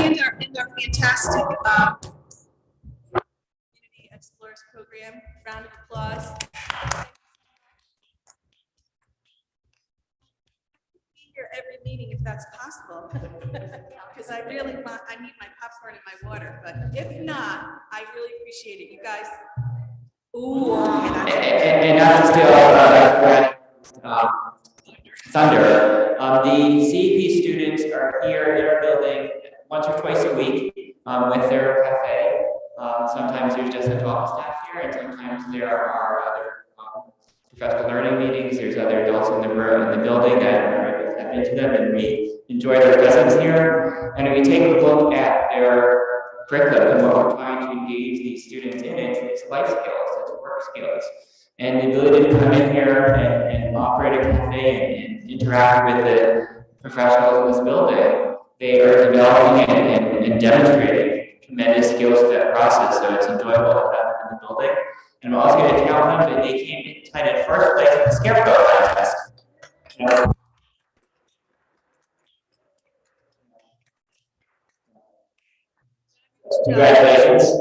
in our fantastic Community Explorers program. Round of applause. Be here every meeting if that's possible, because I need my popcorn and my water. But if not, I really appreciate it, you guys. Ooh, okay, and not to steal thunder. The CEP students are here in our building once or twice a week with their cafe. Sometimes there's just a talk staff here, and sometimes there are other professional learning meetings. There's other adults in the room, in the building that are able to step into them, and we enjoy their presence here. And if we take a look at their curriculum and what we're trying to engage these students in, it's life skills, it's work skills. And the ability to come in here and operate a cafe and interact with the professionals in this building, they are developing and demonstrating tremendous skills to that process. So it's enjoyable to have them in the building. And I'm also going to tell them that they came in tied in first place in the Scarecrow contest. Congratulations. So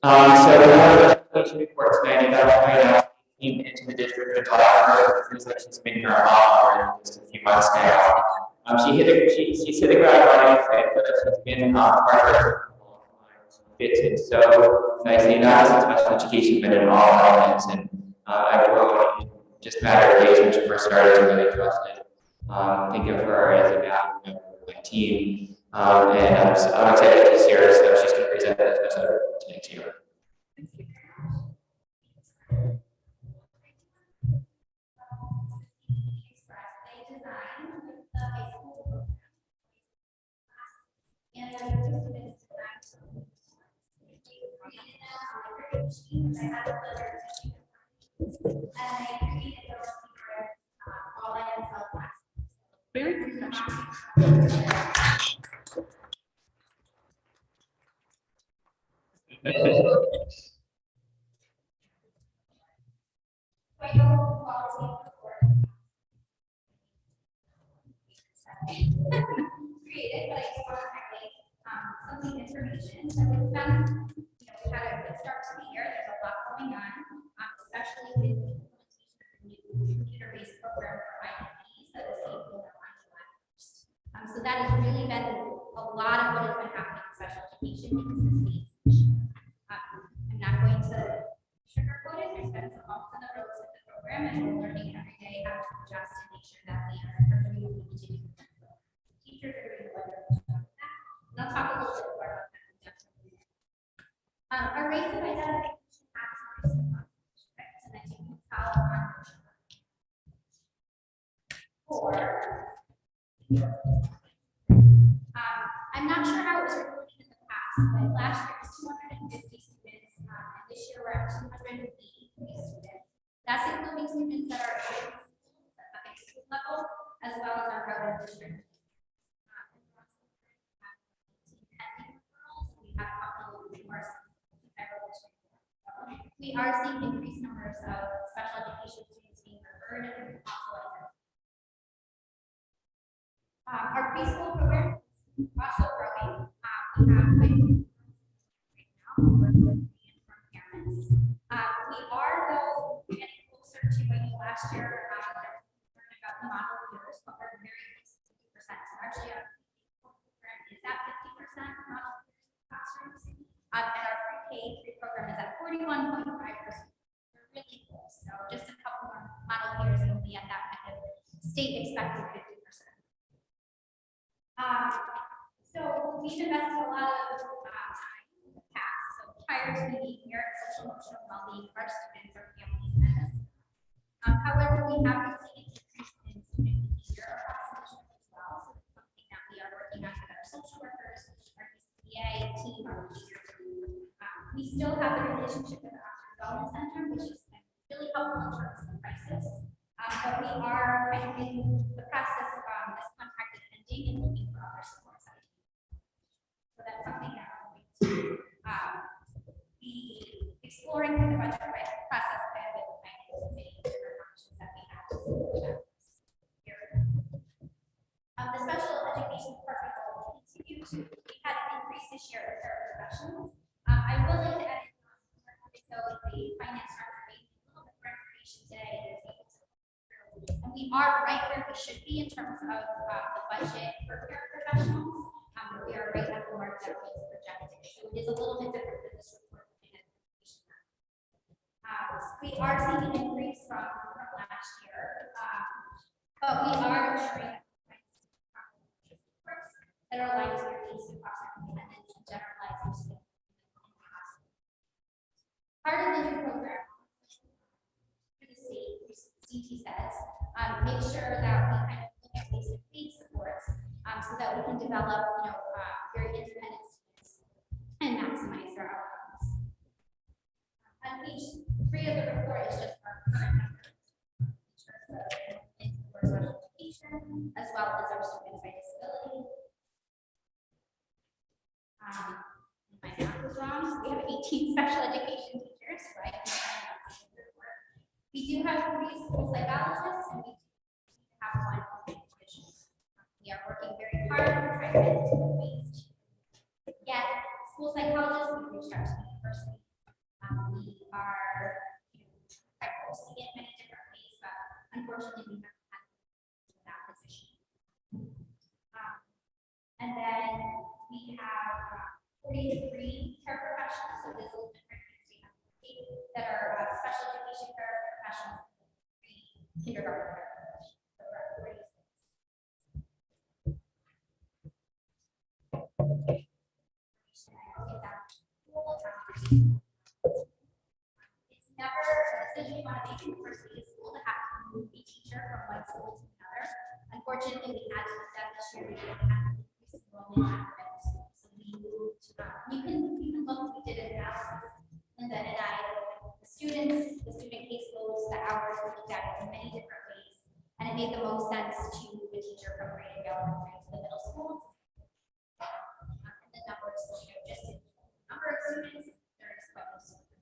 we have a presentation report tonight about how came into the district of July. It feels like she's been here a lot more than just a few months now. She's hit the ground running, but she's been part of her fits in so nicely, not just in special education, but in all elements. And I've grown in just a matter of days when she first started to really trust it. Think of her as a valuable member of my team. And I'm excited to see her, so she's going to present that special tonight to you. Very professional. Created, but I just want to highlight some of the information. So it's been, we had a good start to the year. There's a lot going on, especially with the implementation of the new computer-based program for IEPs that is being rolled out on July 1st. So that has really been a lot of what has been happening in special education because the state's I'm not going to sugarcoat it. There's been some bumps in the road with the program, and we're learning every day how to adjust and make sure that we are doing what we need to do. Teachers are doing what they're doing. And I'll talk a little bit more about that. Our rates of identification have increased, and I think how I'm not sure how it was reported in the past, but last year was 250 students, and this year we're at 280 students. That's including students that are at the high school level, as well as our Howard district. We are seeing increased numbers of special education students being referred and also our preschool program is also growing. We have quite a few right now working with from parents. We are though getting closer to last year learning about the model years, but we're very close to 50%. So actually our program is at 50% model classrooms. And our pre-K program is at 41.5%. We're really close. So just a couple more model years and we'll be at that kind of state expected 50%. So we've invested a lot of time in the past. So prior to me being here at social emotional well-being for our students or families and us. However, we have been seeing an increase in student behavior across the district as well. So it's something that we are working on with our social workers, our PCA team, our behavior. We still have the relationship with the Oxford Development Center, which has been really helpful in terms of the crisis. But we are kind of in the process of this contract is ending and looking for other support sites. So that's something that we're going to be exploring with the budget process and with the finance committee different options that we have to support here. The special education department will continue to, we had an this year are paraprofessionals. I will like to add, so the finance director gave me a little bit more information today. And we are right where we should be in terms of the budget for paraprofessionals. We are right at the mark that was projected. So it is a little bit different than this report. We are seeing an increase from last year, but we are ensuring that are aligned to your needs across our independence and generalizing. Part of the new program for the state, CT says, make sure that we kind of look at ways to paid supports so that we can develop, very independent students and maximize their outcomes. On page 3 of the report is just our current numbers in terms of special education, as well as our students by disability. My math was wrong. So we have 18 special education teachers, right? We do have 3 school psychologists, and we do have 1 division. We are working very hard to try to get into ways to get school psychologists. We reached out to the university. We are posting it many different ways, but unfortunately, we haven't had that position. And then we have 43 paraprofessionals, so this is a little different because we have 8 that are special education paraprofessionals, 3 kindergarten paraprofessionals. So we're at 46. It's never a decision you want to make in the first week of school to have to move a teacher from one school to another. Unfortunately, we had to do that this year. We didn't have to increase enrollment at the school. So we moved. You can look. We did an analysis, Linda and I, the students, the student caseloads, the hours. We looked at it in many different ways, and it made the most sense to move a teacher from grade elementary to the middle school. And the numbers, just in number of students, there is quite a difference.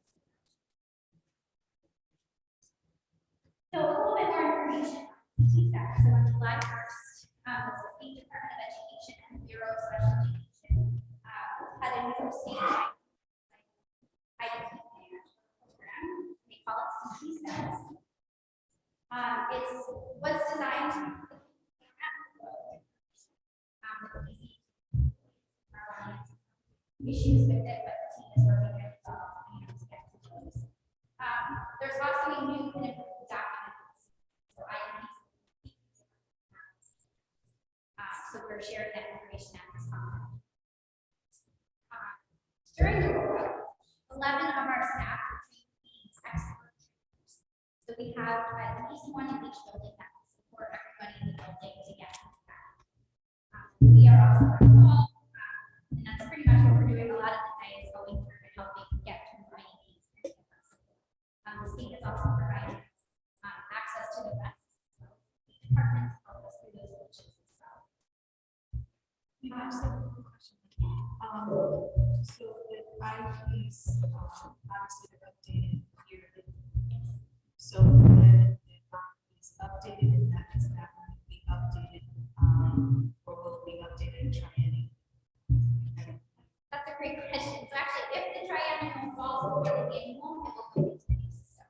So a little bit more information on CTSAC. So on July 1st, the State Department of Education and the Bureau of Special Education had a new state IEP program. They call it CTSAC. It was designed to issues with it, but the team is working very well to get to those. There's also a new and improved document. So so we're sharing that information at this time. During the workshop, 11 of our staff were trained expert trainers. So we have at least 1 in each building that can support everybody in the building to get feedback. We are also involved, and that's pretty much what we're doing a lot of the day is going through and helping get through IEPs. The state is also providing access to the rest of the department to help us through those coaches as well. I just have a quick question. So with IEPs, obviously they're updated yearly. So when it's updated, and that is not going to be updated, or will it be updated in triennial? That's a great question. So actually, if the triennial falls before the annual, it will go into the new system.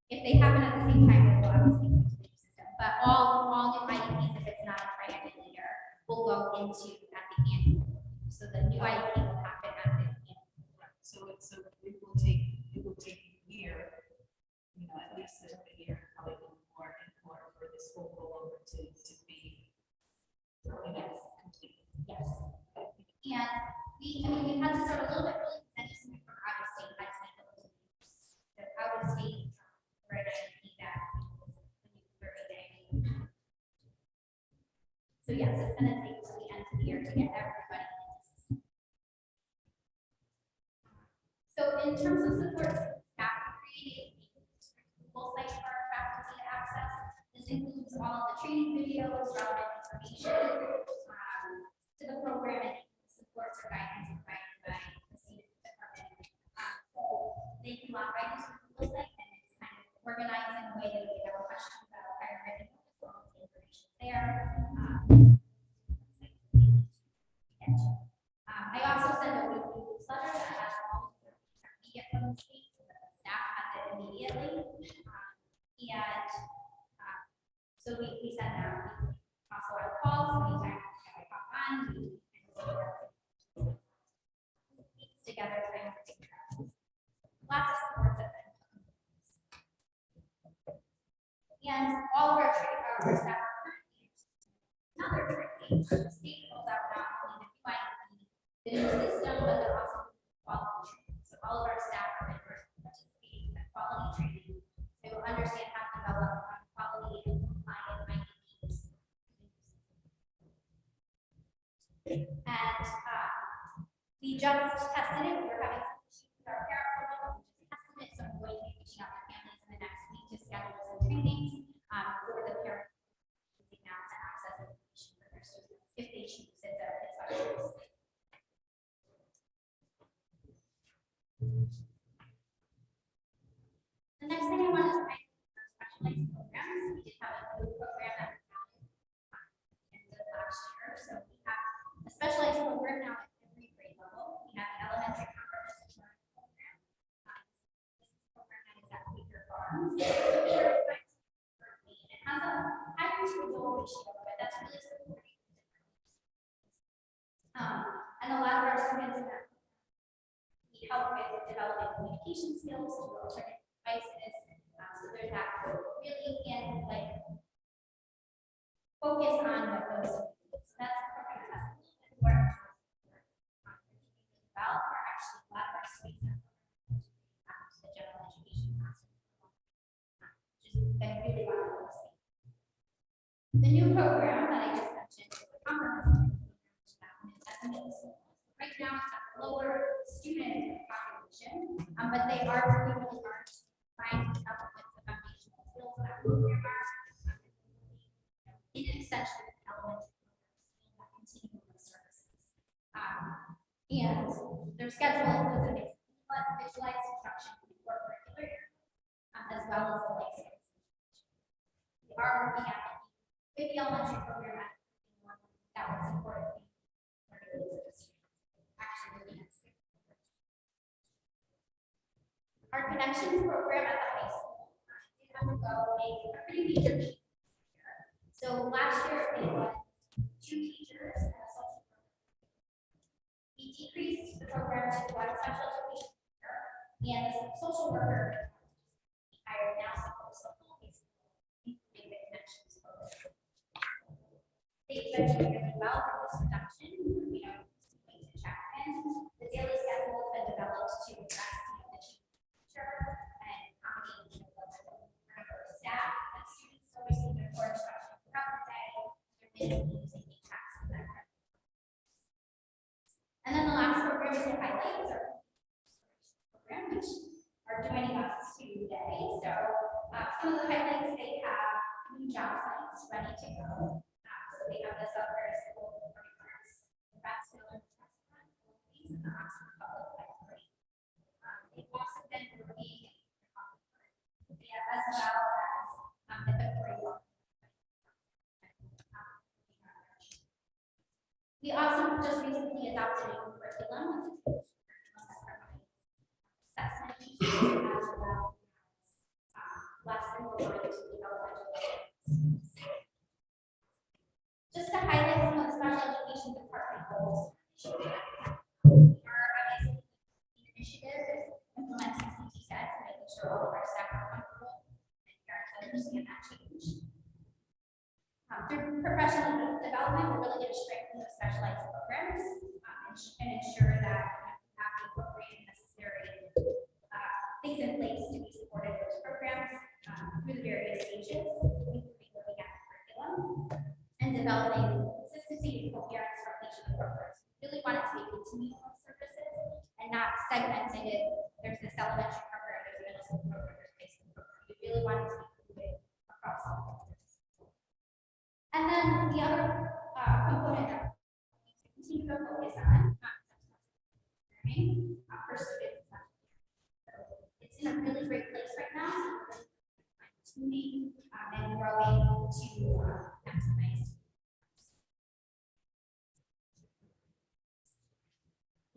If they happen at the same time, it will obviously go into the new system. But all new IEPs, if it's not a triennial year, will go into at the annual. So the new IEP will happen at the annual. So it will take a year, at least a year, probably more for this whole rollover to be complete. Yes. And we had to start a little bit early because then just from out of state had to make those moves. So out of state, right, IEP that the new 30-day. So yes, it's going to take till the end of the year to get everybody in the system. So in terms of support, staff created a full site for our faculty to access. This includes all of the training videos, relevant information to the program, and supports or guidance provided by the state department. So they can log right into the Google site, and it's kind of organized in a way that if they have a question about higher ed, all the information there. I also send a weekly newsletter that has all of the we get from the state, so that the staff has it immediately. So we send out also our calls, anytime I pop on, we meet together, trying to figure out lots of supports at that. And all of our staff are currently another training. The state rolls out not only the new system, but they're also quality training. So all of our staff are participating in the quality training. They will understand how to develop quality and compliant IEPs. And we just tested it. We're having some issues with our parent portal. We just tested it, so I'm going to be reaching out to families in the next week to schedule some trainings for the parent now to access information for their students if they choose it. It's our choice. The next thing I want to try specialized programs. We did have a new program that we had in the last year. So we have a specialized program now at every grade level. We have an elementary comprehensive learning program. This program that is at Quaker Farms. It has a high to-goal ratio, but that's really supporting. And a lot of our students in that we help with developing communication skills to alternative devices. So there's that really can like focus on what those. So that's the program that's a little bit more about. Are actually a lot of our students have the general education classroom, which has been really wonderful to see. The new program that I just mentioned is the comprehensive program at the middle school. Right now it's a lower student population, but they are working really hard to find out what the foundational skills of that program are. In essentially elementary programs, continuing services. And their schedule includes a mix of visualized instruction for curricular year, as well as the life skills. We are working at the elementary program that would support learning needs of the students. Our connections program at the high school did undergo a pretty major change. So last year it was 2 teachers and a social worker. We decreased the program to 1 special education teacher and a social worker hired now supports the whole high school, including the connections program. They've been doing really well for this reduction. We know to check in. The daily schedule has been developed to address the teacher and combination of member staff and students still receive their core instruction throughout the day. They're mainly using the tasks of that. And then the last program is a highlights our program, which are joining us today. So some of the highlights, they have new job sites ready to go. So they have this up there, school programs, the Ratsville Restaurant, and the Oxford Public Library. They've also been working as well as the curriculum. We also just recently adopted a new curriculum, assessment pieces as well as lessons going to develop education. Just to highlight some of the special education department goals. Our initiative is implementing CT sets and making sure all of our staff are comfortable and parents understand that change. Through professional development, we're really going to strengthen the specialized programs and ensure that we have the appropriate and necessary things in place to be supported in those programs through the various stages, including looking at the curriculum and developing consistency and coherence from each of the programs. We really want it to be continual services and not segmented. There's this elementary program, there's a middle school program, there's a high school program. We really want it to be moving across all of them. And then the other component that we continue to focus on for students. So it's in a really great place right now. So we're tuning and growing to maximize.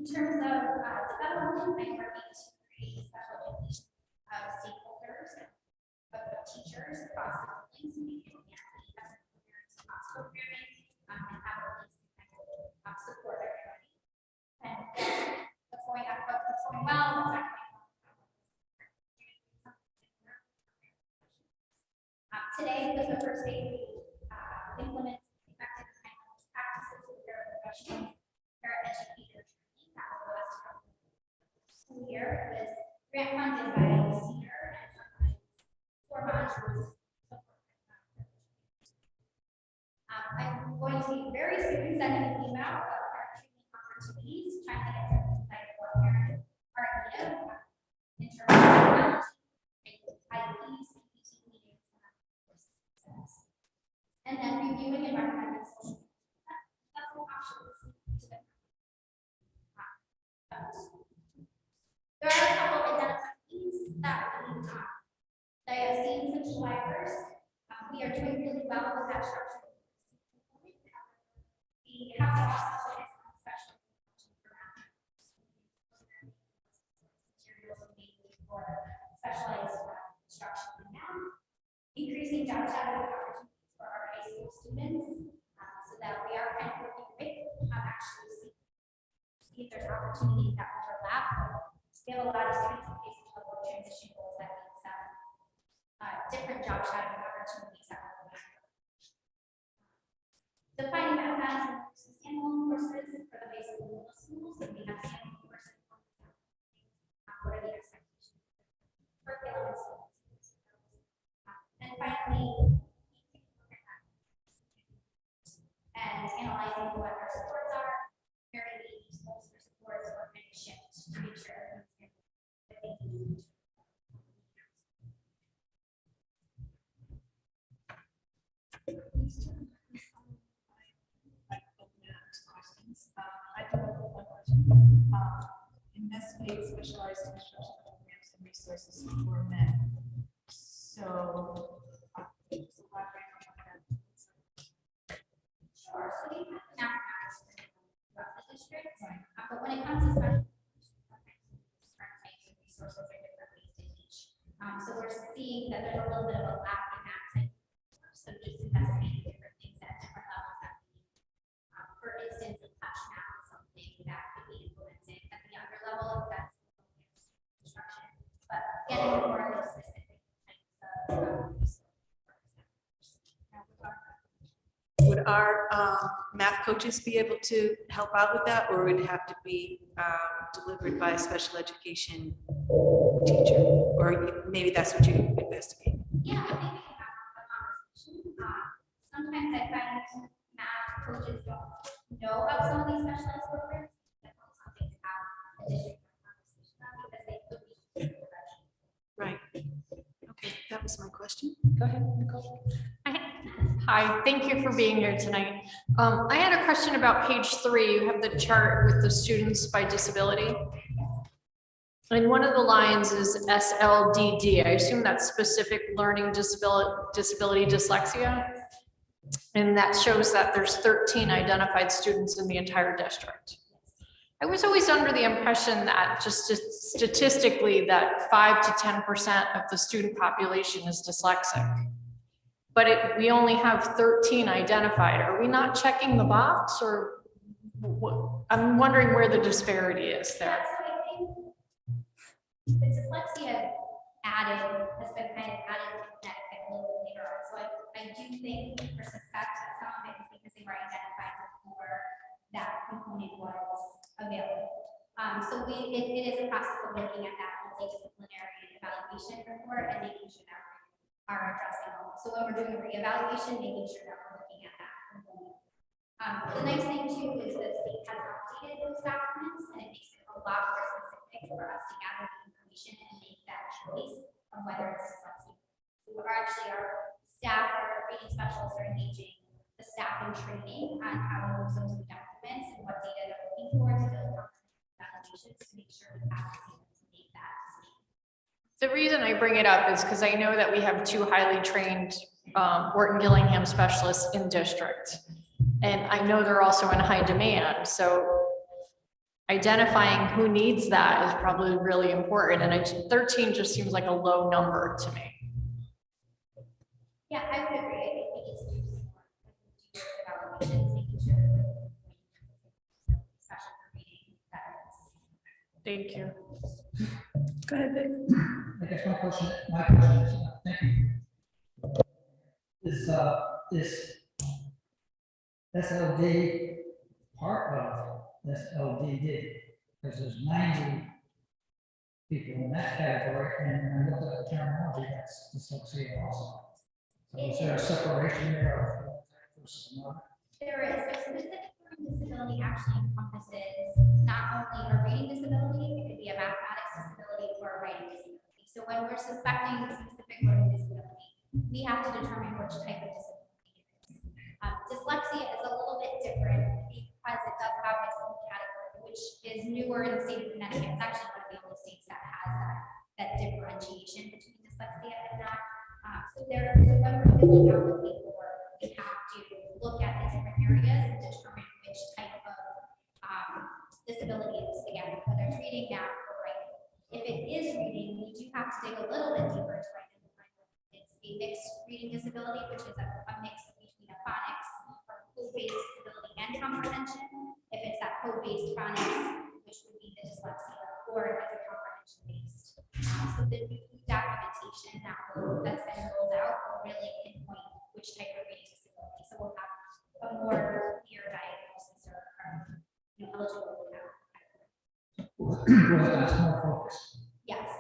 In terms of development, I'm working to create special education stakeholders, of teachers across the buildings, so we can programming, and have a support everybody. And what's going on, what's going well, what's not going well. Today was the first day we implemented effective practices with paraprofessionals, paraeducators. That was the last school year. It was grant funded by Cedar and 4 modules. I'm going to be very soon sending an email about our training opportunities, trying to get some insight of what parents are in need of in terms of technology, IEPs, PPT meetings, and then reviewing and recommending social media. That's an option to them. There are a couple of identified needs that I have seen since July 1st. We are doing really well with that structure. We have to also focus on special materials for specialized instruction and math, increasing job shadowing opportunities for our high school students, so that we are kind of working with actually see if there's opportunities that overlap. We have a lot of students in basic level transition goals that need some different job shadowing opportunities that overlap. Defining mathematics and standalone courses for the high school and middle schools, and we have standalone courses. What are the expectations for curriculum and schools? And finally, and analyzing what our supports are, where we need most for supports or kind of shift to make sure everyone's getting what they need. I do have one question. Investigate specialized instruction programs and resources for men. So, just elaborate on that. Sure. So we have mathematics throughout the district, but when it comes to special resources are different ways to teach. So we're seeing that there's a little bit of a lack in that type. So just investigating different things at different levels that we need. For instance, the touch map is something that could be implemented at the younger level if that's instruction, but getting more of those specific types of Would our math coaches be able to help out with that, or would it have to be delivered by a special education teacher? Or maybe that's what you investigate. Yeah, I think we can have a conversation. Sometimes I find math coaches don't know of some of these specialized programs. That's something to have a district conversation about because they could be. Right. Okay, that was my question. Go ahead, Nicole. Hi, thank you for being here tonight. I had a question about page 3. You have the chart with the students by disability. And one of the lines is SLDD. I assume that's specific learning disability dyslexia. And that shows that there's 13 identified students in the entire district. I was always under the impression that just statistically that 5 to 10% of the student population is dyslexic. But we only have 13 identified. Are we not checking the box, or I'm wondering where the disparity is there? Yeah, so I think the dyslexia has been kind of added to that a little bit later on. So I do think or suspect that some of it is because they were identified before that component was available. So it is a process of looking at that multidisciplinary evaluation report and making sure that we are addressing all. So when we're doing a reevaluation, making sure that we're looking at that component. The nice thing too is the state has updated those documents, and it makes it a lot more specific for us to gather the information and make that choice of whether it's dyslexia. So we're actually, our staff, our reading specialists are engaging the staff in training on how to use those documents and what data they're looking for to build evaluations to make sure we have to make that decision. The reason I bring it up is because I know that we have 2 highly trained Wharton Gillingham specialists in district. And I know they're also in high demand. So identifying who needs that is probably really important. And 13 just seems like a low number to me. Yeah, I would agree. I think we need to do some more evaluations, making sure that we're special for reading that is. Thank you. Go ahead, Vic. I guess my question is, thank you. Is SLD part of SLDD? Because there's 90 people in that category, and when I look at the terminology, that's dyslexia also. So is there a separation there of versus another? There is, so specific learning disability actually encompasses not only a reading disability, it could be a mathematics disability or a writing disability. So when we're suspecting specific learning disability, we have to determine which type of disability it is. Dyslexia is a little bit different because it does have its own category, which is newer in the state of Connecticut. It's actually one of the only states that has that differentiation between dyslexia and not. So there, so when we're filling out the paperwork, we have to look at the different areas and determine which type of disability it is, again, whether it's reading, math, or writing. If it is reading, we do have to dig a little bit deeper to identify whether it's a mixed reading disability, which is a mix between a phonics or code-based disability and comprehension. If it's that code-based phonics, which would be the dyslexia, or if it's a comprehension-based. So the new documentation that's been rolled out will really pinpoint which type of reading disability. So we'll have a more clear diagnosis or eligible. That's more focused. Yes.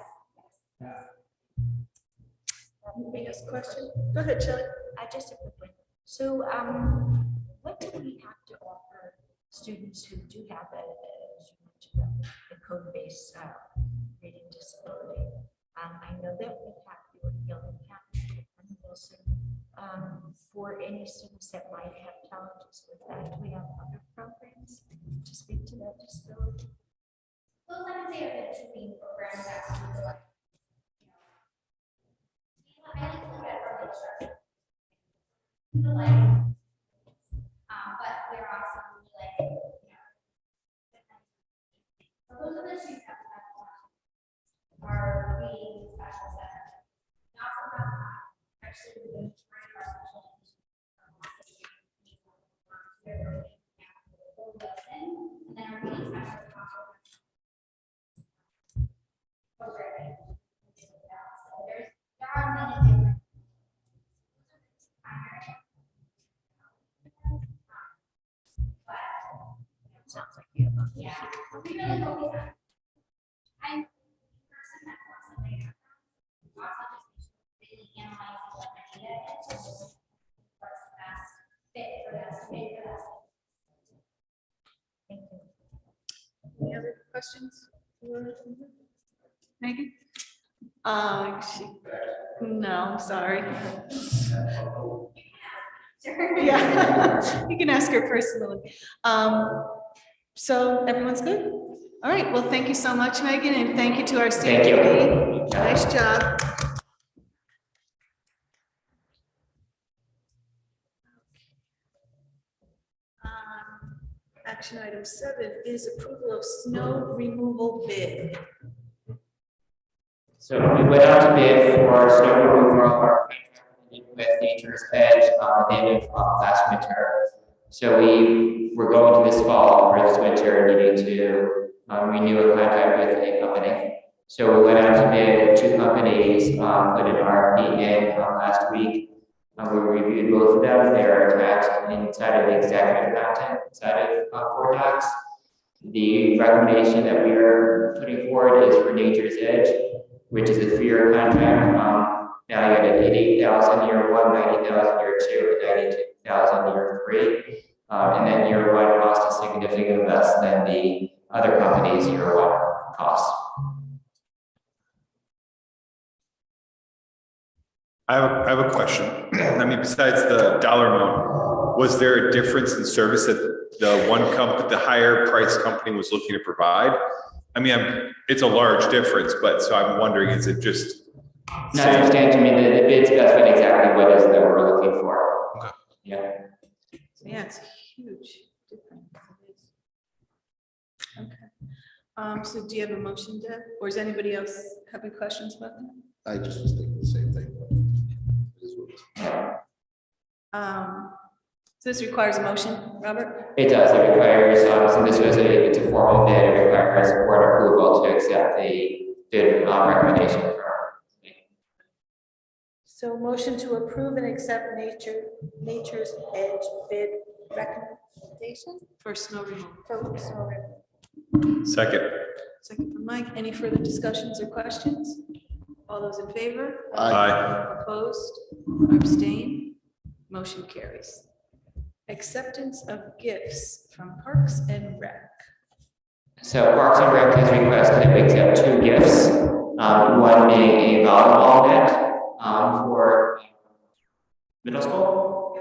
Next question. Go ahead, Shelley. Just a quick one. So, what do we have to offer students who do have as you mentioned, the code-based reading disability? I know that we have your Gilliam County and Wilson for any students that might have challenges with that. Do we have other programs to speak to that disability? Those I would say are the two main programs that we select. I like to look at early childhood. But we're also like, so those are the two steps that are being special center. We also have actually the our special and then our reading specialist also programming. So there are many different. Sounds like you have. Yeah, we really focus on. I'm the person that wants to lay out. Also just really analyzing what the data is. What's the best fit for that student for that. Thank you. Any other questions? Megan? No, I'm sorry. Yeah, you can ask her personally. So everyone's good? All right, well, thank you so much, Megan, and thank you to our Thank CPD. you. Nice job. Action item 7 is approval of snow removal bid. So we went out to bid for snow removal, our contract with Nature's Edge at the end of last winter. So we were going to this fall or this winter needing to renew a contract with a company. So we went out to bid 2 companies, put an RFP in last week. We reviewed both of them. They are attached inside of the executive content inside of Board Docs. The recommendation that we are putting forward is for Nature's Edge, which is a 3-year contract, valued at $88,000 year 1, $90,000 year 2, and $92,000 year 3. And then year 1 cost is significantly less than the other companies' year 1 costs. I have a question. I mean, besides the dollar amount, was there a difference in service that the higher price company was looking to provide? I mean, it's a large difference, but so I'm wondering, is it just? Not substantial. I mean, the bid specified exactly what it is that we're looking for. Okay. Yeah. Yeah, it's a huge difference. It is. Okay. So do you have a motion, Deb? Or does anybody else have any questions about that? I just was thinking the same thing. but it is what it is. So this requires a motion, Robert? It does, it requires, since this was it's a formal bid, it requires board approval to accept the bid recommendation from. So motion to approve and accept Nature's Edge bid recommendation For snow removal. for snow removal. Second. Second from Mike. Any further discussions or questions? All those in favor? Aye. Opposed? Or abstain? Motion carries. Acceptance of gifts from Parks and Rec. So Parks and Rec has requested that we accept 2 gifts, one being a volleyball net for middle school,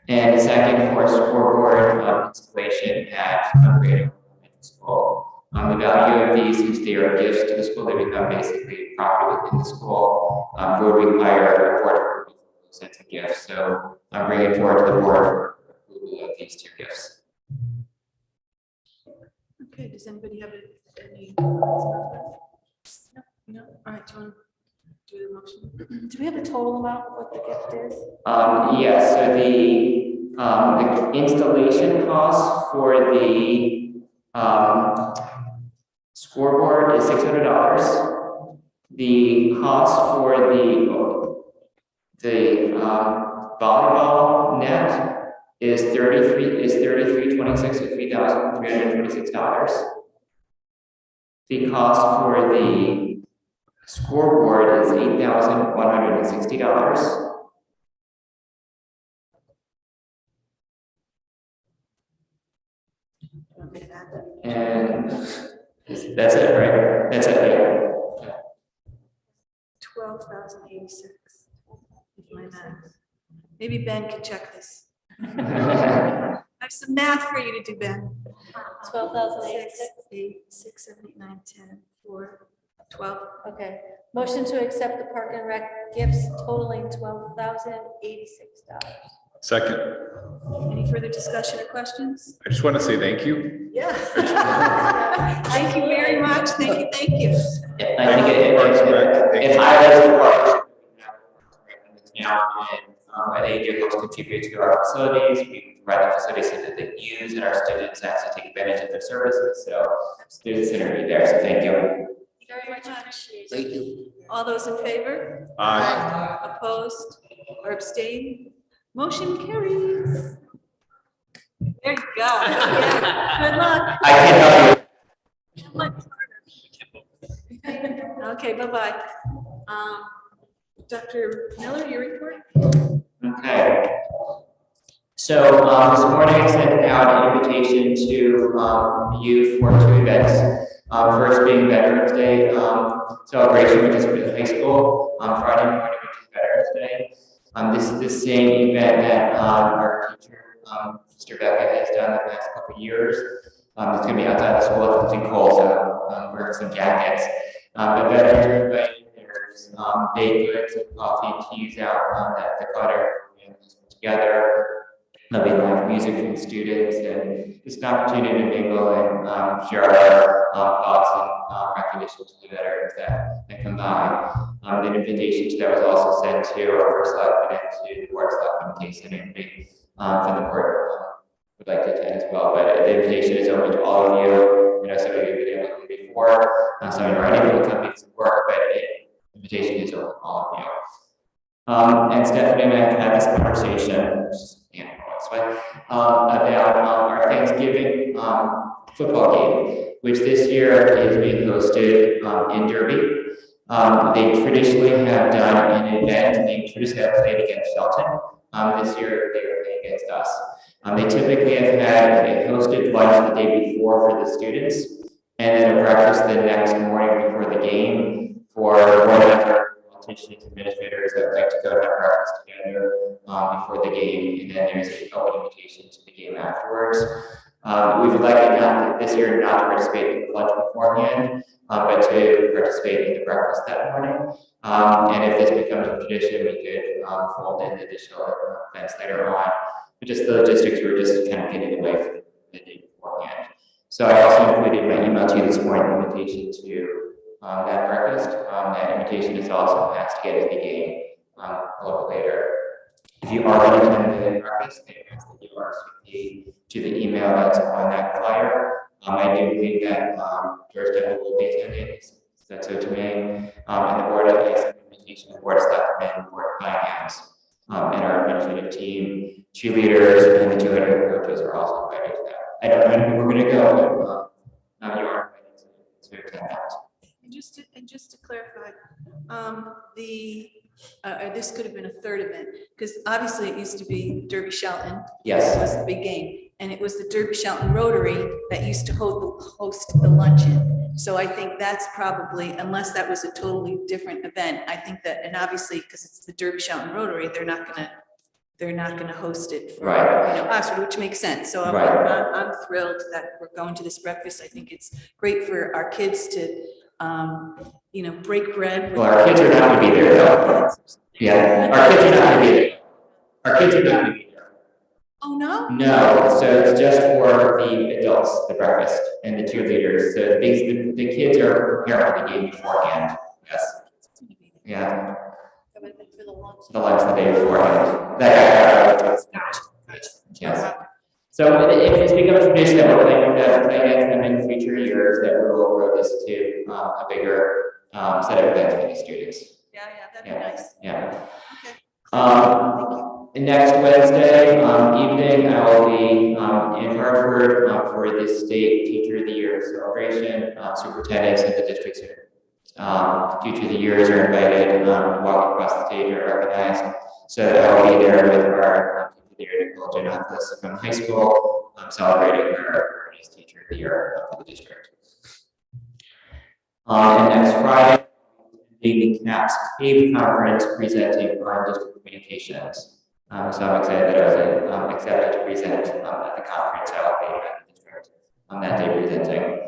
and the second for scoreboard installation at Upgrade Middle School. The value of these, since they are gifts to the school, they become basically property within the school, would require a board approval for those sets of gifts. So I'm bringing it forward to the board for approval of these 2 gifts. Okay, does anybody have any? No? No? All right, do you want to do the motion? Do we have a total amount of what the gift is? Yes, so the installation cost for the scoreboard is $600. The cost for the volleyball net is $33.26 to $3,326. The cost for the scoreboard is $8,160. And that's it, right? That's it, yeah. 12,086. My math. Maybe Ben can check this. I have some math for you to do, Ben. 12,086. 6, 8, 6, 7, 8, 9, 10, 4, 12. Okay. Motion to accept the Park and Rec gifts totaling $12,086. Second. Any further discussion or questions? I just want to say thank you. Yeah. Thank you very much. Thank you, thank you. I think Parks and Rec, thank it you. highlights the partnership. I think it helps contribute to our facilities. We provide the facilities so that they use, and our students actually take advantage of their services. So there's a synergy there. So thank you. Very much appreciated. Thank you. All those in favor? Aye. Opposed or abstained? Motion carries. There you go. Yeah, good luck. I can help Okay, bye-bye. Dr. Miller, your report? you. Okay. So this morning I sent out an invitation to youth for 2 events. First being Veterans Day celebration, which is in high school on Friday morning, which is Veterans Day. This is the same event that our teacher, Mr. Becca, has done the past couple of years. It's going to be outside the school. It's in cold, so wearing some jackets. The veterans are invited. There's baked goods and coffee, teas out that the Clutter has put together. There'll be live music from students, and it's an opportunity to mingle and share our thoughts and recognition to the veterans that come by. The invitation to that was also sent to our first selectman and to the board selectman, in case anybody from the board would like to attend as well. But the invitation is open to all of you. You know, some of you have been able to come before, some of you are unable to come because of work, but the invitation is open to all of you. And Stephanie and I have had this conversation, about our Thanksgiving football game, which this year is being hosted in Derby. They traditionally have done an event, they traditionally have played against Shelton. This year they are playing against us. They typically have had a hosted lunch the day before for the students, and then a breakfast the next morning before the game for whatever teachers, administrators that like to go to have breakfast together before the game, and then there's an open invitation to the game afterwards. We would like it not this year not to participate in the lunch beforehand, but to participate in the breakfast that morning. And if this becomes a tradition, we could fold in additional events later on. But just the logistics, we're just kind of getting away from the day beforehand. So I also included my email to you this morning, invitation to that breakfast. That invitation is also asked to get to the game a little bit later. If you already attended the breakfast, I ask that you RSVP to the email that's on that flyer. I do think that Georgetown will be attending, that's so to me. And the board has an invitation, the board of selectmen, board of finance, and our administrative team, cheerleaders, and the 200 coaches are also invited to that. I don't know when we're going to go, but you are invited to attend that. And just to clarify, this could have been a third event, because obviously it used to be Derby Shelton. Yes. That was the big game, and it was the Derby Shelton Rotary that used to host the luncheon. So I think that's probably, unless that was a totally different event, I think that, and obviously, because it's the Derby Shelton Rotary, they're not gonna host it for, Right. Oxford, which makes sense. So Right. I'm thrilled that we're going to this breakfast. I think it's great for our kids to, break bread. Well, our kids are not going to be there, though. Yeah, our kids are not going to be there. Our kids are not going to be there. Oh, no? No, so it's just for the adults, the breakfast, and the cheerleaders. So the kids are preparing for the game beforehand. Yes. Yeah. For the lunch. The lunch the day beforehand. Yes. So if it's become a tradition that we're planning to play against them in future years, that we will grow this to a bigger set of events for the students. Yeah, that'd be nice. Yeah. Okay. Um, Thank you. and next Wednesday evening, I will be in Hartford for the State Teacher of the Year celebration. Superintendents and the district's Teacher of the Years are invited to walk across the stage and recognized. So I will be there with our Teacher of the Year, Nicole Janopoulos from high school, celebrating her as Teacher of the Year for the district. And next Friday, the CAPS CAVE conference presenting on district communications. So I'm excited that I was accepted to present at the conference. I will be at the district on that day presenting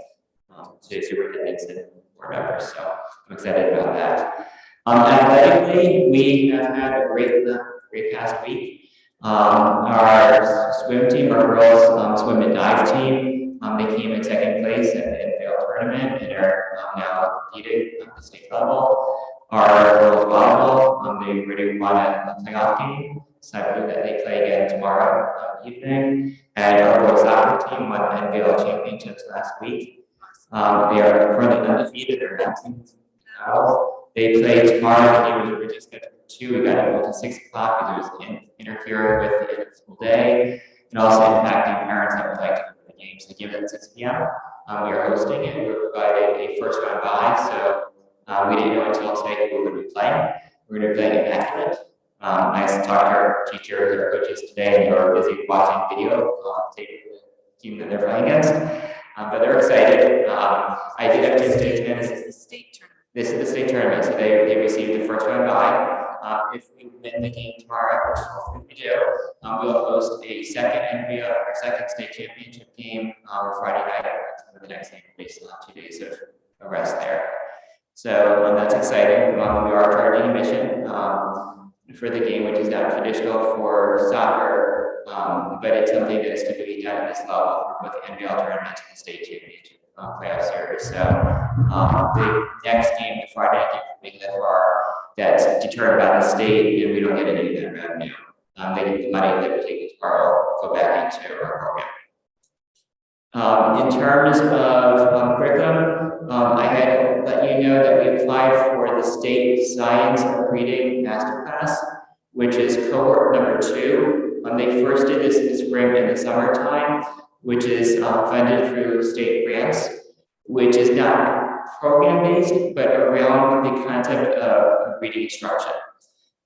to superintendents and board members. So I'm excited about that. Athletically, we have had a great past week. Our swim team, our girls swim and dive team, they came in second place in the NPL tournament and are now competing at the state level. Our girls volleyball, they already won a playoff game, so I believe that they play again tomorrow evening. And our girls soccer team won the NPL championships last week. They are currently undefeated. They're 19 now. They play tomorrow. The game was originally scheduled for 2. We got it moved to 6 o'clock because it was interfering with the end of the school day and also impacting parents that would like to go to the game. So the game is at 6 p.m. We are hosting it. We were provided a first round bye, so we didn't know until today who we would be playing. We're going to be playing Immaculate. I talked to our teachers, our coaches today, and they were busy watching video tape of the team that they're playing against. But they're excited. I did have to attend. This is the state tournament. This is the state tournament, so they received the first round bye. If we win the game tomorrow, which hopefully we do, we'll host a second NPL or second state championship game Friday night. For the next game based on 2 days of rest there. So that's exciting. We are charging admission for the game, which is not traditional for soccer, but it's something that is typically done at this level for both the NPL tournaments and the state championship playoff series. So the next game, the Friday night game, that's determined by the state, and we don't get any of that revenue. They get the money that we take tomorrow, go back into our program. In terms of curriculum, I had let you know that we applied for the State Science Reading Masterclass, which is cohort number 2. They first did this in the spring and the summertime, which is funded through state grants, which is not program-based, but around the concept of reading instruction.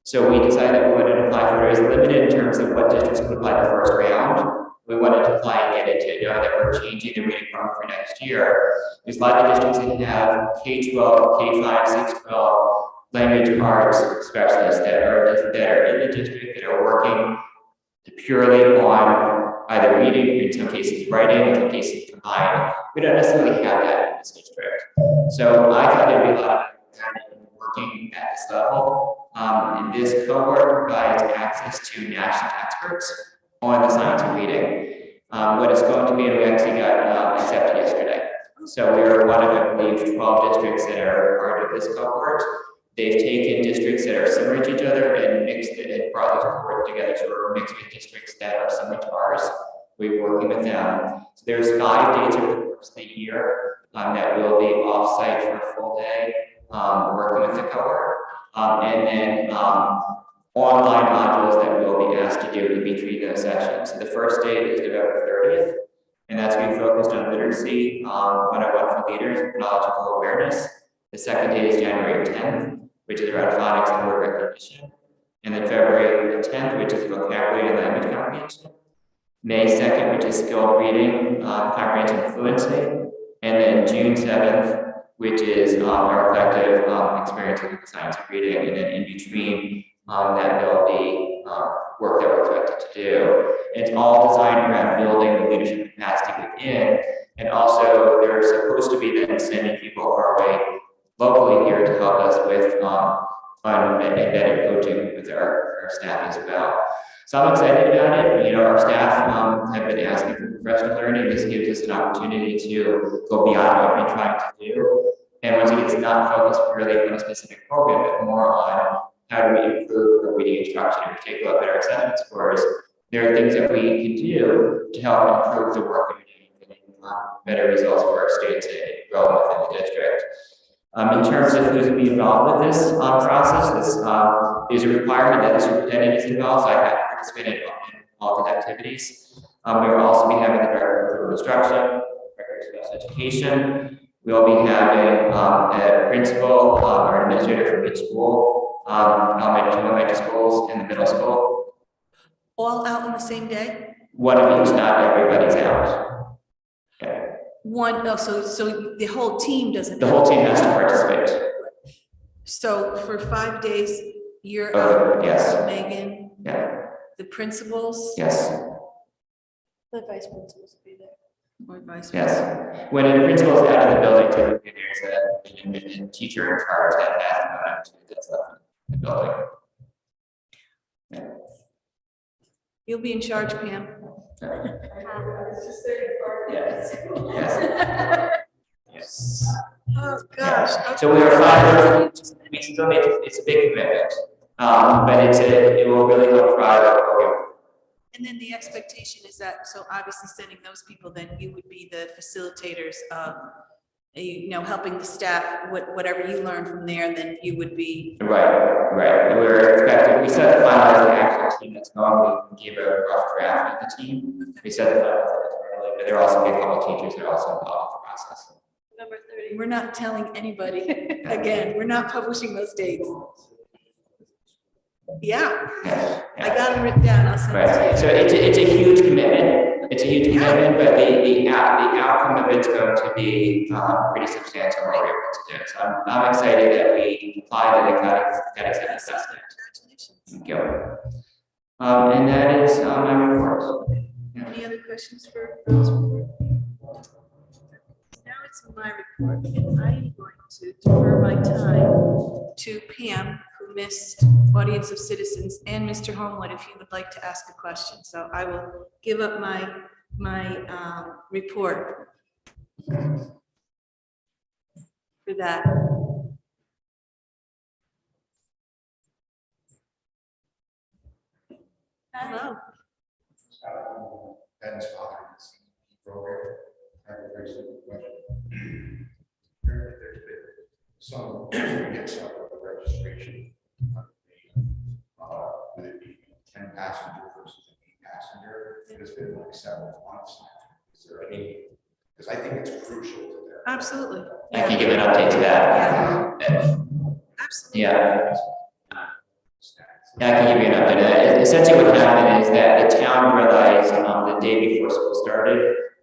So we decided that we wanted to apply for it. It was limited in terms of what districts would apply the first round. We wanted to apply and get into it, knowing that we're changing the reading program for next year. There's a lot of districts that have K-12, K-5, 6-12 language arts specialists that are in the district that are working purely on either reading, in some cases writing, in some cases combined. We don't necessarily have that in this district. So I thought there'd be a lot of working at this level. And this cohort provides access to national experts on the science of reading. what it's going to be, and we actually got accepted yesterday. So we are one of, I believe, 12 districts that are part of this cohort. They've taken districts that are similar to each other and mixed it and brought this cohort together. So we're mixed with districts that are similar to ours. We're working with them. So there's 5 days over the course of the year that will be off-site for a full day, working with the cohort. And then online modules that we'll be asked to do in between those sessions. So the first day is November 30th, and that's being focused on literacy, 101 for leaders, knowledgeable awareness. The second day is January 10th, which is around phonics and word recognition. And then February 10th, which is vocabulary and language comprehension. May 2nd, which is skill reading, comprehension and fluency. And then June 7th, which is our reflective experience in the science of reading. And then in between that there'll be work that we're expected to do. It's all designed around building the leadership capacity within. And also they're supposed to be then sending people our way locally here to help us with embedded coaching with our staff as well. So I'm excited about it. You know, our staff have been asking for professional learning. This gives us an opportunity to go beyond what we're trying to do. And once again, it's not focused purely on a specific program, but more on how do we improve our reading instruction. If we take a look at our assessment scores, there are things that we can do to help improve the work that we're doing, getting better results for our students and growing within the district. In terms of who's going to be involved with this process, this is a requirement that the superintendent is involved, so I have to participate in all the activities. We will also be having the director of instruction, director of special education. We'll be having a principal or administrator from each school, elementary schools and the middle school. All out on the same day? One of each, not everybody's out. Okay. So the whole team doesn't. The whole team has to participate. So for 5 days, you're Yes. Megan, Yeah. the principals? Yes. The vice principals will be there. Or vice Yes. versa? When a principal is out of the building, typically there's a teacher in charge that has to go into the building. You'll be in charge, Pam. Yes. Yes. Yes. Oh, gosh. So we are 5 days. We still need. It's a big commitment, but it will really help drive our program. And then the expectation is that, so obviously sending those people, then you would be the facilitators of, helping the staff, whatever you learn from there, then you would be. Right. We're expecting, we set the finalize the actual team that's going. We gave a rough draft of the team. We set the finalize internally, but there will also be a couple of teachers that are also involved in the process. November 30th. We're not telling anybody. Again, we're not publishing those dates. Yeah, Yes. I got them written down. I'll send it to you. Right, so it's a huge commitment. It's a huge commitment, but the outcome of it's going to be pretty substantial what we're able to do. So I'm excited that we applied and got accepted assessment. Congratulations. Thank you. And that is my report. Yeah. Any other questions for Rose? Now it's my report, and I am going to defer my time to Pam, who missed Audience of Citizens, and Mr. Homewood, if you would like to ask a question. So I will give up my report for that. Hello. Ben's father is program. I have a very simple question. There's been some mix up with the registration. Would it be 10 passenger versus an 8 passenger? It's been like several months now. Is there any, because I think it's crucial to their. Absolutely. I can give an update to that. Absolutely. Yeah. Yeah, I can give you an update. Essentially what happened is that the town realized the day before school started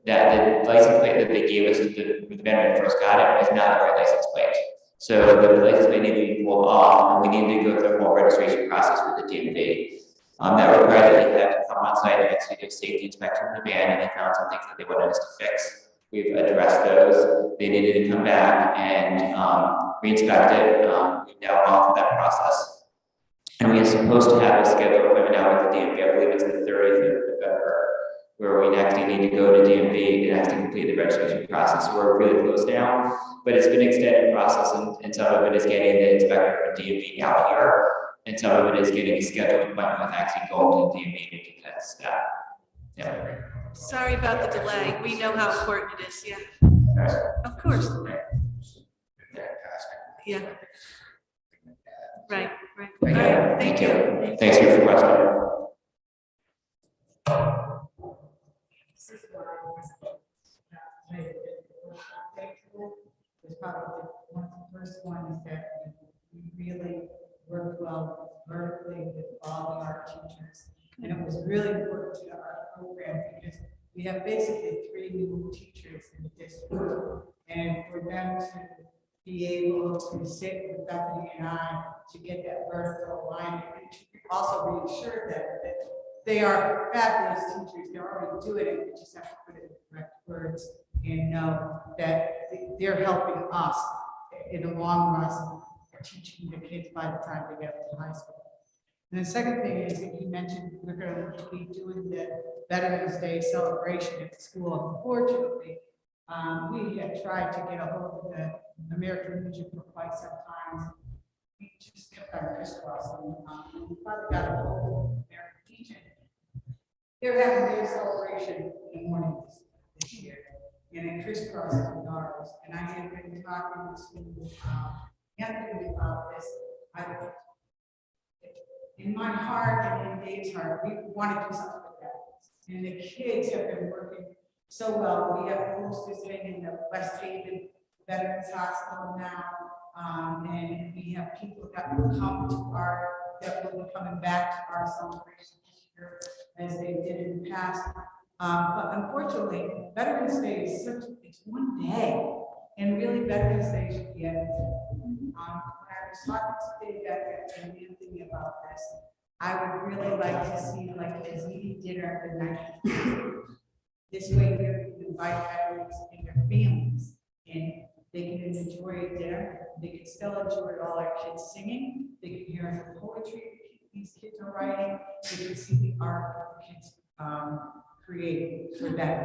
that the license plate that they gave us when we first got it was not the right license plate. So the license plate needed to be pulled off, and we needed to go through a whole registration process with the DMV. That required that they had to come on site and actually do a safety inspection of the van, and they found some things that they wanted us to fix. We've addressed those. They needed to come back and re-inspect it. We've now gone through that process. And we are supposed to have a scheduled appointment now with the DMV. I believe it's the 30th of November, where we actually need to go to DMV and actually complete the registration process. So we're really close now, but it's been an extended process, and some of it is getting the inspector from DMV out here, and some of it is getting a scheduled appointment with actually going to DMV to do that step. Yeah. Sorry about the delay. We know how important it is, yeah. Of course. Yeah. Right, right. All right, thank you. Thanks for your question. Was probably one of the first ones that we really worked well vertically with all of our teachers. And it was really important to our program because we have basically 3 new teachers in the district. And for them to be able to sit with Bethany and I to get that vertical alignment and to also reassure them that they are fabulous teachers. They're already doing it. We just have to put it in the correct words and know that they're helping us in the long run, teaching the kids by the time they get to high school. And the second thing is that you mentioned we're going to be doing the Veterans Day celebration at the school. Unfortunately, we had tried to get a hold of the American Legion for quite some time. We just kept on crisscrossing. We finally got a hold of the American Legion. They're having their celebration in the morning this year, and it crisscrosses with ours. And I had been talking to Anthony about this. In my heart and in Dave's heart, we want to do something with that. And the kids have been working so well. We have posters hanging at West Haven Veterans Hospital now. And we have people that will come to that will be coming back to our celebration this year as they did in the past. But unfortunately, Veterans Day is it's one day. And really, Veterans Day should be every day. When I was talking to Dave and Anthony about this, I would really like to see like a ziti dinner the night before. This way, you can invite veterans and their families, and they can enjoy dinner. They can still enjoy all our kids singing. They can hear the poetry these kids are writing. They can see the art the kids create for that.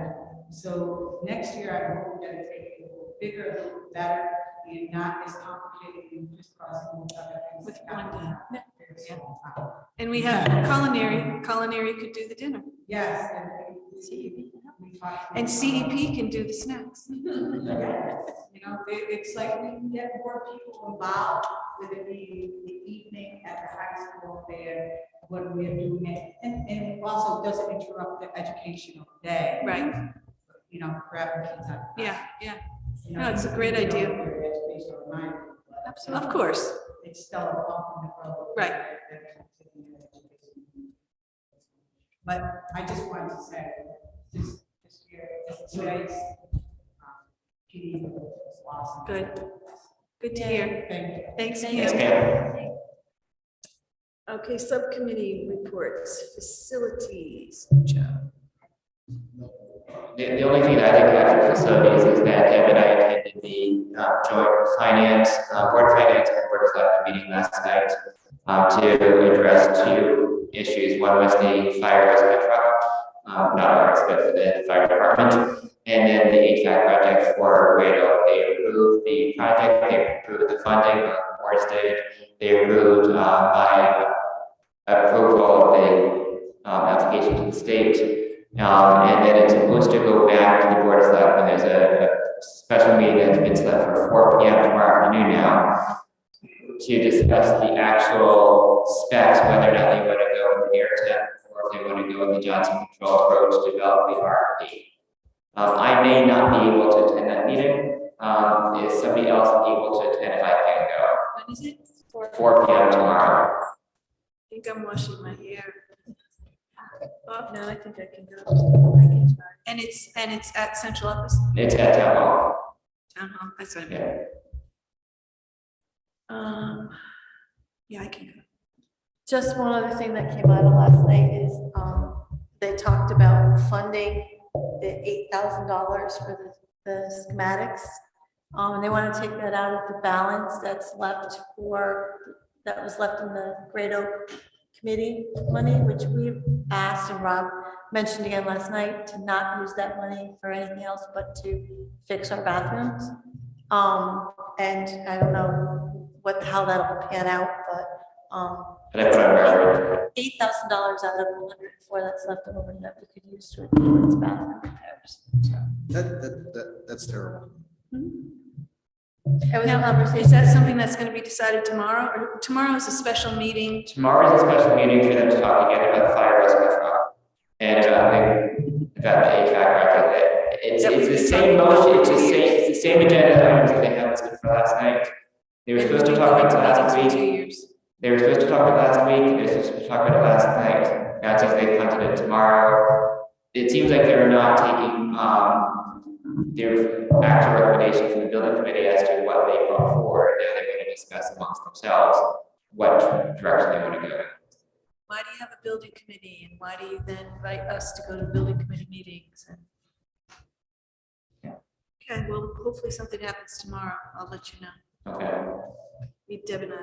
So next year, I hope we're going to take it a little bigger, a little better, and not as complicated and crisscrossing with other things. With one day. Yeah. And we have culinary could do the dinner. Yes. And CEP can do the snacks. You know, it's like we can get more people involved with it being the evening at the high school there when we're doing it. And it also doesn't interrupt the educational day. Right. You know, grabbing kids out. Yeah, yeah. You know, No, it's a great idea. Educational mind. Of course. It's still a bump in the road. Right. But I just wanted to say, this year, today's PD was awesome. Good. Good to hear. Thank you. Thanks, Thanks, Kim. Pam. Okay, subcommittee reports, facilities, Joe. The only thing that I think about for facilities is that Deb and I attended the joint finance, board finance and board of selectmen meeting last night to address 2 issues. One was the fire rescue truck, not ours, but for the fire department. And then the HVAC project for Rado. They approved the project, they approved the funding, boards did. They approved my approval of the application to the state. And then it's supposed to go back to the board of selectmen. There's a special meeting that's been set for 4 p.m. tomorrow afternoon now to discuss the actual specs, whether or not they want to go with the AirTech or if they want to go with the Johnson Control approach to develop the RFP. I may not be able to attend that meeting. Is somebody else able to attend if I can go? When is it? 4 p.m. tomorrow. I think I'm washing my hair. Oh, no, I think I can go. I can try. And it's at central office? It's at Town Hall. Town hall, that's what I mean. Yeah. Yeah, I can go. Just one other thing that came out of last night is, they talked about funding the $8,000 for the schematics. And they want to take that out of the balance that was left in the Great Oak Committee money, which we've asked, and Rob mentioned again last night to not use that money for anything else but to fix our bathrooms. And I don't know how that'll pan out, but, And I put on record. $8,000 out of the 104 that's left over that we could use towards bathroom repairs. That's terrible. It was a Now, conversation. is that something that's gonna be decided tomorrow, or tomorrow is a special meeting? Tomorrow's a special meeting for them to talk again about the fire rescue truck and about the HVAC retrofit. It's the same motion, it's the same agenda items that they had listed for last night. They were supposed to talk about it last week. 2 years. They were supposed to talk about it last week, they were supposed to talk about it last night. Now it seems they punted it tomorrow. It seems like they're not taking, their actual recommendations from the building committee as to what they brought forward. Now they're going to discuss amongst themselves what direction they want to go in. Why do you have a building committee, and why do you then invite us to go to building committee meetings? And okay, well, hopefully something happens tomorrow. I'll let you know. Okay. Meet Deb and I.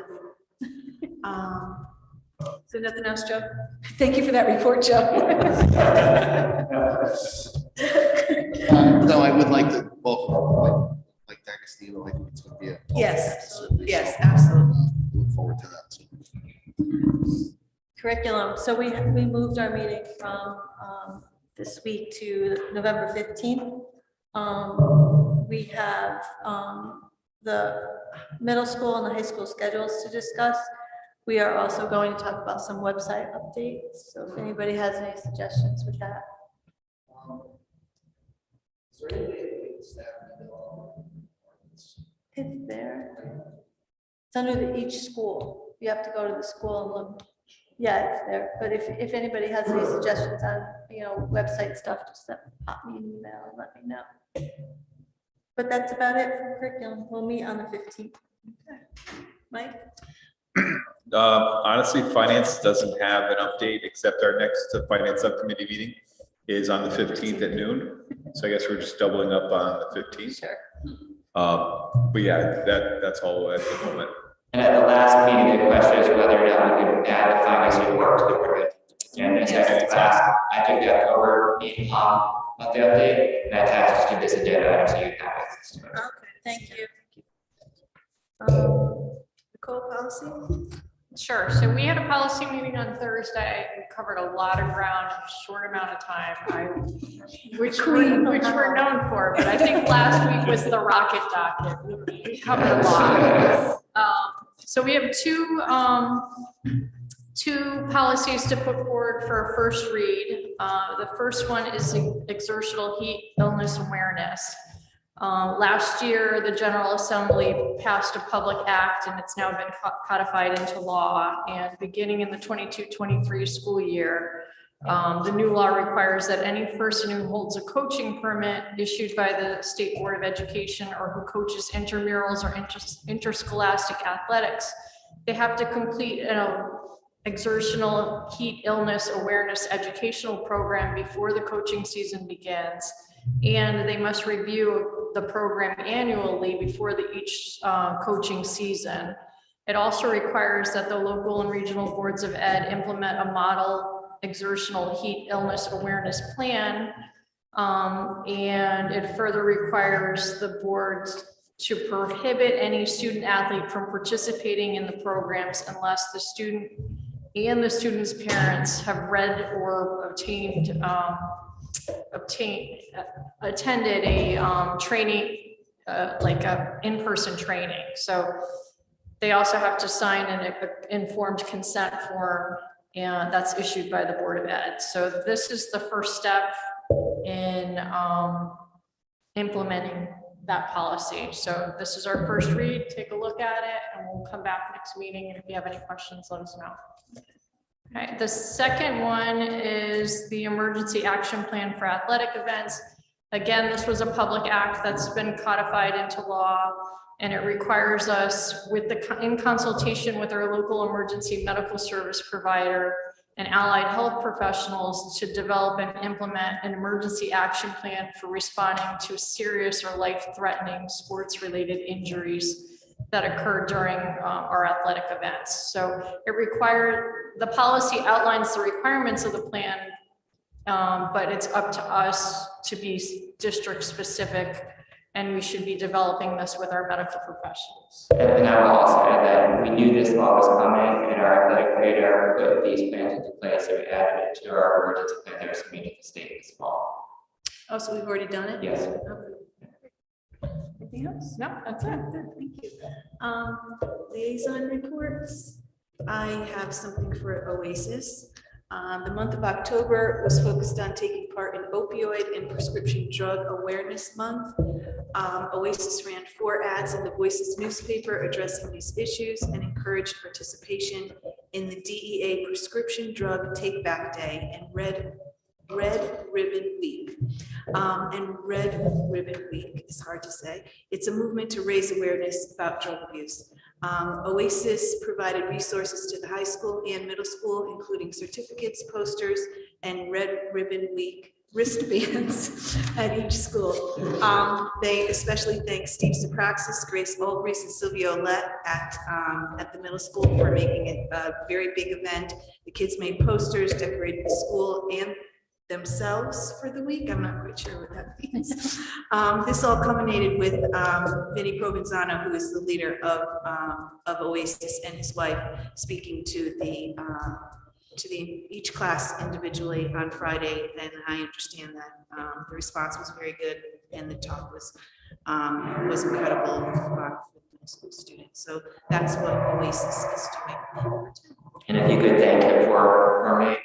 So nothing else, Joe? Thank you for that report, Joe. No, I would like to welcome, like D'Agostino, I think it's gonna be a. Yes, absolutely. Yes, absolutely. Look forward to that. Curriculum, so we moved our meeting from this week to November 15th. We have the middle school and the high school schedules to discuss. We are also going to talk about some website updates, so if anybody has any suggestions with that. Is there any way to make the staff email? It's there. It's under each school. You have to go to the school and look. Yeah, it's there. But if anybody has any suggestions on, website stuff, just pop me an email and let me know. But that's about it for curriculum. We'll meet on the 15th. Mike? Honestly, finance doesn't have an update except our next finance subcommittee meeting is on the 15th at noon. So I guess we're just doubling up on the 15th. Sure. But yeah, that's all at the moment. And at the last meeting, the question is whether or not we could add the finance report to the board agenda. So I took that over in the update and I attached to this agenda item so you have access to it. Okay. Thank you. Nicole, policy? Sure, so we had a policy meeting on Thursday, we covered a lot of ground in a short amount of time, which we're known for, but I think last week was the rocket docket, we covered a lot. So we have two policies to put forward for a first read. The first one is exertional heat illness awareness. Last year, the General Assembly passed a public act and it's now been codified into law. And beginning in the 22-23 school year, the new law requires that any person who holds a coaching permit issued by the State Board of Education or who coaches intramurals or interscholastic athletics, they have to complete an exertional heat illness awareness educational program before the coaching season begins. And they must review the program annually before each coaching season. It also requires that the local and regional boards of ed implement a model exertional heat illness awareness plan. And it further requires the boards to prohibit any student athlete from participating in the programs unless the student and the student's parents have read or attended a training, like a in-person training. So they also have to sign an informed consent form, and that's issued by the Board of Ed. So this is the first step in implementing that policy. So this is our first read. Take a look at it and we'll come back next meeting. And if you have any questions, let us know. Okay, the second one is the emergency action plan for athletic events. Again, this was a public act that's been codified into law, and it requires us in consultation with our local emergency medical service provider and allied health professionals to develop and implement an emergency action plan for responding to serious or life-threatening sports-related injuries that occur during our athletic events. So the policy outlines the requirements of the plan But it's up to us to be district specific, and we should be developing this with our medical professionals. And I will also add that we knew this law was coming, and our athletic creator put these plans into place, so we added it to our emergency plan that was coming to the state this fall. Oh, so we've already done it? Yes. Okay. Anything else? No, that's it. Good, thank you. Liaison reports. I have something for Oasis. The month of October was focused on taking part in opioid and prescription drug awareness month. Oasis ran 4 ads in the Voices newspaper addressing these issues and encouraged participation in the DEA Prescription Drug Take Back Day and Red Ribbon Week. And Red Ribbon Week is hard to say. It's a movement to raise awareness about drug abuse. Oasis provided resources to the high school and middle school, including certificates, posters, and Red Ribbon Week wristbands at each school. They especially thank Steve Sapraxis, Grace Olbreeze, and Sylvia Olette at the middle school for making it a very big event. The kids made posters, decorated the school and themselves for the week. I'm not quite sure what that means. This all culminated with Vinnie Provenzano, who is the leader of Oasis, and his wife speaking to each class individually on Friday. And I understand that the response was very good and the talk was incredible for the middle school students. So that's what Oasis is doing. And if you could thank him for me.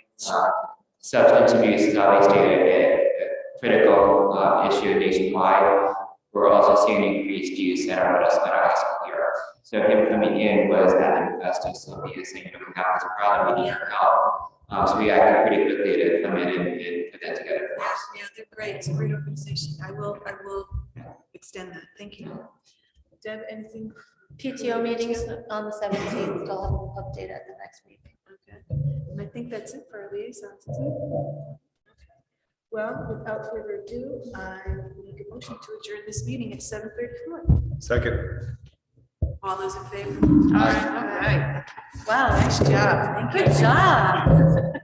Substance abuse is obviously a critical issue nationwide. We're also seeing increased use at our middle school and our high school here. So him coming in was at the best of Sylvia saying, we have this problem, we need your help. So we acted pretty quickly to come in and put that together for us. Yeah, they're great. It's a great organization. I will extend that. Thank you. Deb, anything? PTO meetings on the 17th, I'll update at the next week. Okay. And I think that's it for our liaisons, isn't it? Okay. Well, without further ado, I make a motion to adjourn this meeting at 7:34. Second. All those in favor? All right. Wow, nice job. Thank you. Good job.